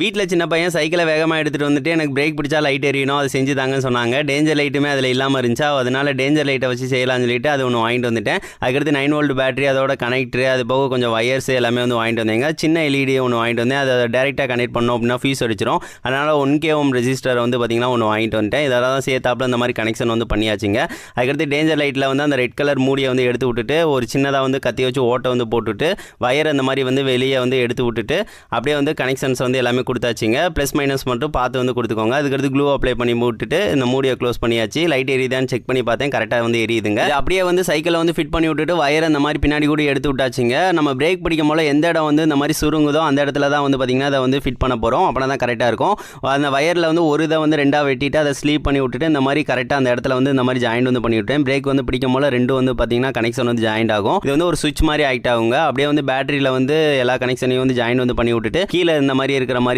வீட்டில் சின்ன பையன் சைக்கிளை வேகமாக எடுத்துகிட்டு வந்துட்டு எனக்கு பிரேக் பிடிச்சா லைட் எரியணும் அதை செஞ்சு தாங்கன்னு சொன்னாங்க. டேஞ்சர் லைட்டுமே அதில் இல்லாமல் இருந்துச்சா, அதனால டேஞ்சர் லைட்டை வச்சு செய்யலாம்னு சொல்லிட்டு அது ஒன்று வாங்கிட்டு வந்துட்டேன். அதுக்கடுத்து 9 வோல்ட் பேட்டரி, அதோட கனெக்டரு, அது போக கொஞ்சம் வயர்ஸ் எல்லாமே வந்து வாங்கிட்டு வந்தேங்க. சின்ன எல்இடி ஒன்று வாங்கிட்டு வந்தேன். அதை டேரெக்டாக கனெக்ட் பண்ணோம் அப்படின்னா ஃபியூஸ் அடிச்சிடும். அதனால் 1K ஓம் ரெஜிஸ்டர் வந்து பார்த்திங்கன்னா ஒன்று வாங்கிட்டு வந்துட்டேன். இதெல்லாம் தான் சேர்த்தாப்பில் இந்த மாதிரி கனெக்ஷன் வந்து பண்ணியாச்சுங்க. அதுக்கடுத்து டேஞ்சர் லைட்டில் வந்து அந்த ரெட் கலர் மூடியை வந்து எடுத்து விட்டுட்டு ஒரு சின்னதாக வந்து கத்தி வச்சு ஓட்டை வந்து போட்டுவிட்டு வயர் அந்த மாதிரி வந்து வெளியே வந்து எடுத்து விட்டுட்டு அப்படியே வந்து கனெக்ஷன்ஸ் வந்து எல்லாமே கொடுத்தாச்சுங்க. ப்ளஸ் மைனஸ் மட்டும் பார்த்து வந்து கொடுத்துக்கோங்க. அதுக்கடுத்து க்ளூ அப்ளை பண்ணி விட்டுட்டு இந்த மூடியை க்ளோஸ் பண்ணியாச்சு. லைட் எரியுதான்னு செக் பண்ணி பார்த்தேன், கரெக்டாக வந்து எரியுதுங்க. அப்படியே வந்து சைக்கிளை வந்து ஃபிட் பண்ணி விட்டுட்டு வயர் அந்த மாதிரி பின்னாடி கூட எடுத்து விட்டாச்சுங்க. நம்ம பிரேக் பிடிக்கும் போல எந்த இடம் வந்து இந்த மாதிரி சுருங்குதோ அந்த இடத்துல தான் வந்து பார்த்திங்கன்னா அதை வந்து ஃபிட் பண்ண போகிறோம். அப்படின்னா தான் கரெக்டாக இருக்கும். அந்த வயரில் வந்து ஒரு இதை வந்து ரெண்டாக வெட்டிட்டு அதை ஸ்லீப் பண்ணி விட்டுட்டு இந்த மாதிரி கரெக்டாக அந்த இடத்துல வந்து இந்த மாதிரி ஜாயிண்ட் வந்து பண்ணி விட்டேன். பிரேக் வந்து பிடிக்கும் போல ரெண்டும் வந்து பார்த்திங்கன்னா கனெக்ஷன் வந்து ஜாயிண்ட் ஆகும். இது வந்து ஒரு சுவிட்ச் மாதிரி ஆக்ட் ஆகுங்க. அப்படியே வந்து பேட்டரியில் வந்து எல்லா கனெக்ஷனையும் வந்து ஜாயின் வந்து பண்ணி விட்டுட்டு கீழே இந்த மாதிரி இருக்கிற மாதிரி